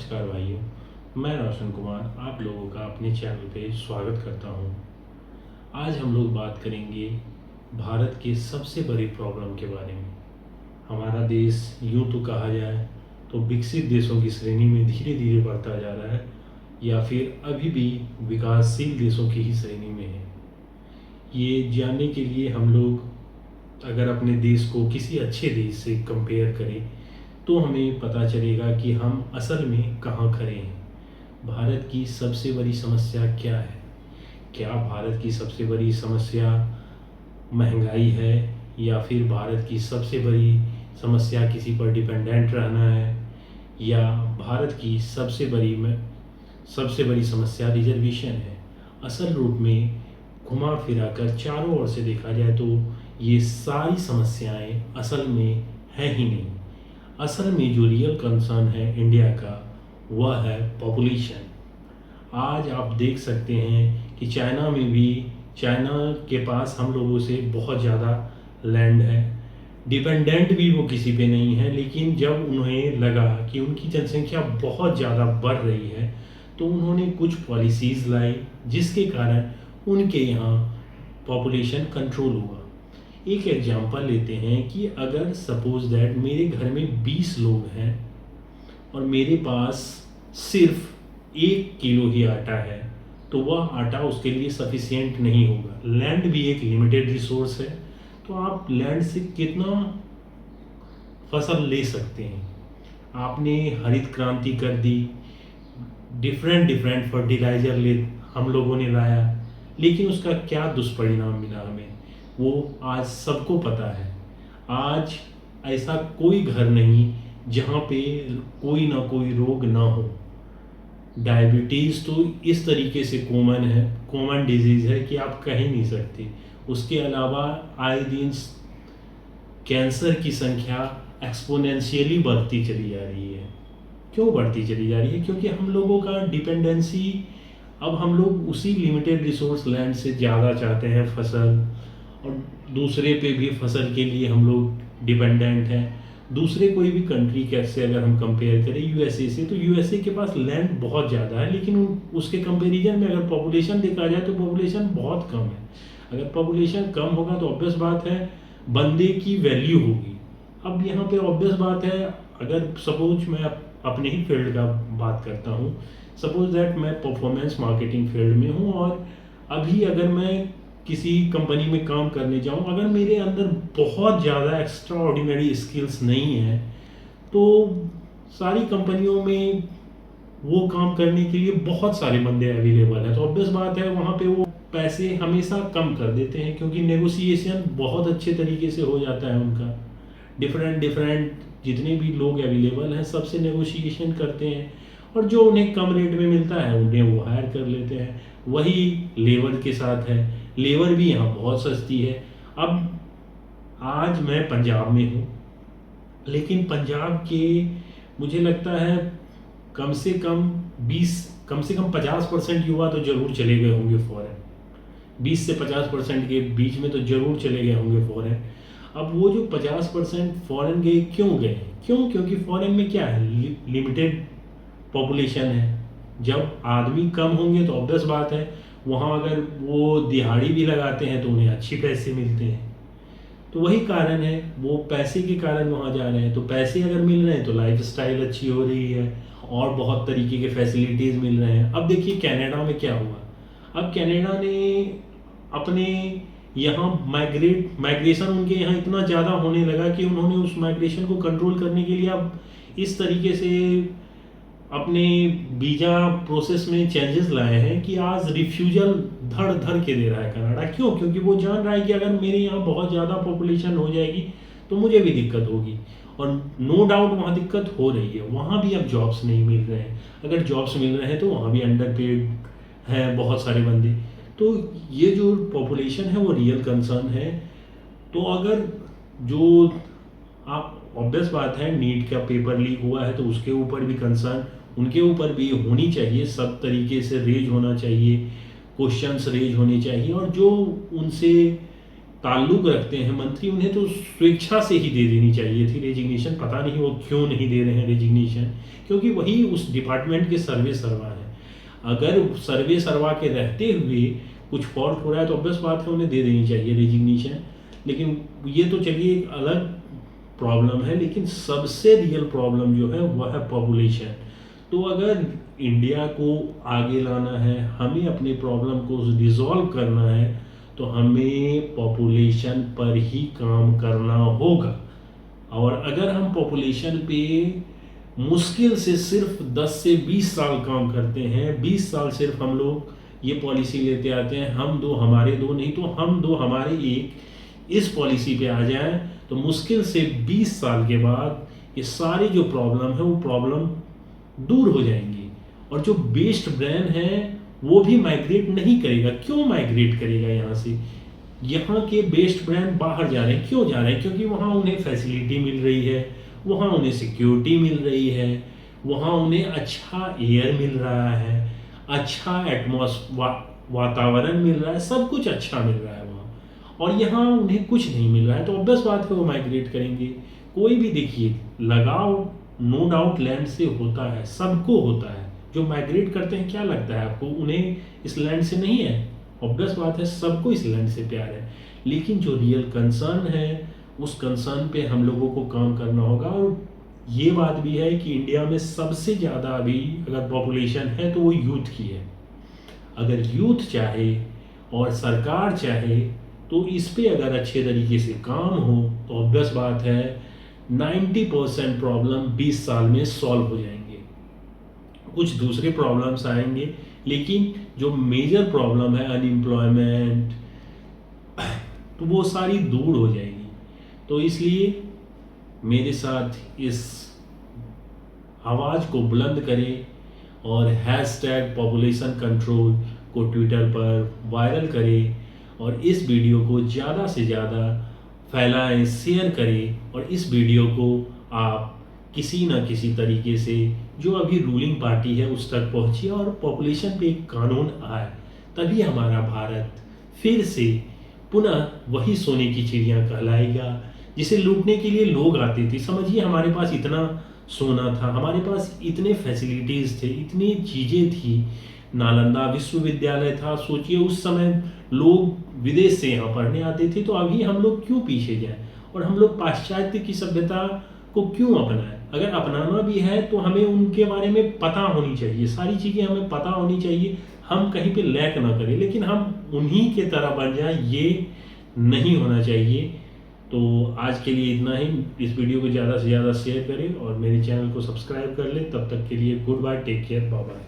नमस्कार भाइयों, मैं रोशन कुमार आप लोगों का अपने चैनल पे स्वागत करता हूँ। आज हम लोग बात करेंगे भारत की सबसे बड़ी प्रॉब्लम के बारे में। हमारा देश यूँ तो कहा जाए तो विकसित देशों की श्रेणी में धीरे धीरे बढ़ता जा रहा है या फिर अभी भी विकासशील देशों की ही श्रेणी में है। ये जानने के लिए हम लोग अगर अपने देश को किसी अच्छे देश से कंपेयर करें तो हमें पता चलेगा कि हम असल में कहाँ खड़े हैं। भारत की सबसे बड़ी समस्या क्या है? क्या भारत की सबसे बड़ी समस्या महंगाई है या फिर भारत की सबसे बड़ी समस्या किसी पर डिपेंडेंट रहना है या भारत की सबसे बड़ी समस्या रिजर्वेशन है? असल रूप में घुमा फिरा कर चारों ओर से देखा जाए तो ये सारी समस्याएं असल में हैं ही नहीं। असल में जो रियल कंसर्न है इंडिया का वह है पॉपुलेशन। आज आप देख सकते हैं कि चाइना के पास हम लोगों से बहुत ज़्यादा लैंड है, डिपेंडेंट भी वो किसी पे नहीं है, लेकिन जब उन्हें लगा कि उनकी जनसंख्या बहुत ज़्यादा बढ़ रही है तो उन्होंने कुछ पॉलिसीज़ लाई जिसके कारण उनके यहाँ पॉपुलेशन कंट्रोल हुआ। एक एग्जांपल लेते हैं कि अगर सपोज दैट मेरे घर में 20 लोग हैं और मेरे पास सिर्फ 1 किलो ही आटा है तो वह आटा उसके लिए सफिशिएंट नहीं होगा। लैंड भी एक लिमिटेड रिसोर्स है, तो आप लैंड से कितना फसल ले सकते हैं? आपने हरित क्रांति कर दी, डिफरेंट फर्टिलाइजर ले हम लोगों ने लाया, लेकिन उसका क्या दुष्परिणाम मिला हमें वो आज सबको पता है। आज ऐसा कोई घर नहीं जहाँ पे कोई ना कोई रोग ना हो। डायबिटीज़ तो इस तरीके से कॉमन डिजीज़ है कि आप कह ही नहीं सकते। उसके अलावा आए दिन कैंसर की संख्या एक्सपोनेंशियली बढ़ती चली जा रही है। क्यों बढ़ती चली जा रही है? क्योंकि हम लोगों का डिपेंडेंसी, अब हम लोग उसी लिमिटेड रिसोर्स लैंड से ज़्यादा चाहते हैं फसल, और दूसरे पे भी फसल के लिए हम लोग डिपेंडेंट हैं। दूसरे कोई भी कंट्री कैसे अगर हम कंपेयर करें यूएसए से, तो यूएसए के पास लैंड बहुत ज़्यादा है, लेकिन उसके कंपेरिजन में अगर पॉपुलेशन देखा जाए तो पॉपुलेशन बहुत कम है। अगर पॉपुलेशन कम होगा तो ऑब्वियस बात है बंदे की वैल्यू होगी। अब यहाँ पे ऑब्वियस बात है, अगर सपोज मैं अपने ही फील्ड का बात करता हूँ, सपोज दैट मैं परफॉर्मेंस मार्केटिंग फील्ड में हूँ और अभी अगर मैं किसी कंपनी में काम करने जाऊं, अगर मेरे अंदर बहुत ज़्यादा एक्स्ट्रा ऑर्डिनरी स्किल्स नहीं है तो सारी कंपनियों में वो काम करने के लिए बहुत सारे बंदे अवेलेबल हैं, तो ऑब्वियस बात है वहाँ पे वो पैसे हमेशा कम कर देते हैं, क्योंकि नेगोशिएशन बहुत अच्छे तरीके से हो जाता है उनका। डिफरेंट जितने भी लोग अवेलेबल हैं सबसे नेगोशिएशन करते हैं और जो उन्हें कम रेट में मिलता है उन्हें वो हायर कर लेते हैं। वही लेबर के साथ है, लेबर भी यहाँ बहुत सस्ती है। अब आज मैं पंजाब में हूँ, लेकिन पंजाब के मुझे लगता है कम से कम 50% युवा तो जरूर चले गए होंगे फॉरेन। 20 से 50% के बीच में तो जरूर चले गए होंगे फॉरेन। अब वो जो 50% फॉरेन गए क्यों गए? क्योंकि फॉरेन में क्या है, लिमिटेड पॉपुलेशन है। जब आदमी कम होंगे तो ऑब्वियस बात है वहाँ अगर वो दिहाड़ी भी लगाते हैं तो उन्हें अच्छे पैसे मिलते हैं। तो वही कारण है, वो पैसे के कारण वहाँ जा रहे हैं। तो पैसे अगर मिल रहे हैं तो लाइफ स्टाइल अच्छी हो रही है और बहुत तरीके के फैसिलिटीज़ मिल रहे हैं। अब देखिए कनाडा में क्या हुआ। अब कनाडा ने अपने यहाँ माइग्रेशन उनके यहाँ इतना ज़्यादा होने लगा कि उन्होंने उस माइग्रेशन को कंट्रोल करने के लिए अब इस तरीके से अपने वीज़ा प्रोसेस में चेंजेस लाए हैं कि आज रिफ्यूजल धड़ धड़ के दे रहा है कनाडा। क्यों? क्योंकि वो जान रहा है कि अगर मेरे यहाँ बहुत ज़्यादा पॉपुलेशन हो जाएगी तो मुझे भी दिक्कत होगी, और नो डाउट वहाँ दिक्कत हो रही है। वहाँ भी अब जॉब्स नहीं मिल रहे हैं, अगर जॉब्स मिल रहे हैं तो वहाँ भी अंडर पेड हैं बहुत सारे बंदे। तो ये जो पॉपुलेशन है वो रियल कंसर्न है। तो अगर जो आप ऑब्वियस बात है नीट का पेपर लीक हुआ है तो उसके ऊपर भी कंसर्न उनके ऊपर भी होनी चाहिए, सब तरीके से रेज होना चाहिए, क्वेश्चंस रेज होने चाहिए, और जो उनसे ताल्लुक रखते हैं मंत्री, उन्हें तो स्वेच्छा से ही दे देनी चाहिए थी रेजिग्नेशन। पता नहीं वो क्यों नहीं दे रहे हैं रेजिग्नेशन, क्योंकि वही उस डिपार्टमेंट के सर्वे सर्वा हैं। अगर सर्वे सर्वा के रहते हुए कुछ फॉल्ट हो रहा है तो ऑब्वियस बात है उन्हें दे देनी चाहिए रेजिग्नेशन। लेकिन ये तो चलिए एक अलग प्रॉब्लम है, लेकिन सबसे रियल प्रॉब्लम जो है वह है पॉपुलेशन। तो अगर इंडिया को आगे लाना है, हमें अपने प्रॉब्लम को रिजॉल्व करना है, तो हमें पॉपुलेशन पर ही काम करना होगा। और अगर हम पॉपुलेशन पे मुश्किल से सिर्फ 10 से 20 साल काम करते हैं, 20 साल सिर्फ हम लोग ये पॉलिसी लेते आते हैं, हम दो हमारे दो, नहीं तो हम दो हमारे एक, इस पॉलिसी पे आ जाएं, तो मुश्किल से 20 साल के बाद ये सारी जो प्रॉब्लम है वो प्रॉब्लम दूर हो जाएंगी। और जो बेस्ट ब्रेन है वो भी माइग्रेट नहीं करेगा। क्यों माइग्रेट करेगा यहाँ से? यहाँ के बेस्ट ब्रेन बाहर जा रहे हैं। क्यों जा रहे हैं? क्योंकि वहाँ उन्हें फैसिलिटी मिल रही है, वहाँ उन्हें सिक्योरिटी मिल रही है, वहाँ उन्हें अच्छा एयर मिल रहा है, अच्छा वातावरण मिल रहा है, सब कुछ अच्छा मिल रहा है वहाँ। और यहाँ उन्हें कुछ नहीं मिल रहा है, तो ऑब्वियस बात है वो माइग्रेट करेंगे। कोई भी देखिए, लगाव नो डाउट लैंड से होता है, सबको होता है। जो माइग्रेट करते हैं, क्या लगता है आपको उन्हें इस लैंड से नहीं है? ऑब्वियस बात है सबको इस लैंड से प्यार है। लेकिन जो रियल कंसर्न है, उस कंसर्न पे हम लोगों को काम करना होगा। और ये बात भी है कि इंडिया में सबसे ज़्यादा अभी अगर पॉपुलेशन है तो वो यूथ की है। अगर यूथ चाहे और सरकार चाहे तो इस पे अगर अच्छे तरीके से काम हो तो ऑब्वियस बात है 90% प्रॉब्लम 20 साल में सॉल्व हो जाएंगे। कुछ दूसरे प्रॉब्लम्स आएंगे, लेकिन जो मेजर प्रॉब्लम है अनएम्प्लॉयमेंट, तो वो सारी दूर हो जाएगी। तो इसलिए मेरे साथ इस आवाज़ को बुलंद करें और हैशटैग पॉपुलेशन कंट्रोल को ट्विटर पर वायरल करें और इस वीडियो को ज़्यादा से ज़्यादा फैलाएं, शेयर करें। और इस वीडियो को आप किसी न किसी तरीके से जो अभी रूलिंग पार्टी है उस तक पहुँचिए और पॉपुलेशन पे एक कानून आए, तभी हमारा भारत फिर से पुनः वही सोने की चिड़िया कहलाएगा जिसे लूटने के लिए लोग आते थे। समझिए, हमारे पास इतना सोना था, हमारे पास इतने फैसिलिटीज़ थे, इतनी चीज़ें थी, नालंदा विश्वविद्यालय था। सोचिए उस समय लोग विदेश से यहाँ पढ़ने आते थे, तो अभी हम लोग क्यों पीछे जाएं और हम लोग पाश्चात्य की सभ्यता को क्यों अपनाएं? अगर अपनाना भी है तो हमें उनके बारे में पता होनी चाहिए, सारी चीज़ें हमें पता होनी चाहिए, हम कहीं पे लैक ना करें, लेकिन हम उन्हीं के तरह बन जाएं, ये नहीं होना चाहिए। तो आज के लिए इतना ही। इस वीडियो को ज़्यादा से ज़्यादा शेयर करें और मेरे चैनल को सब्सक्राइब कर लें। तब तक के लिए goodbye, take care, bye bye.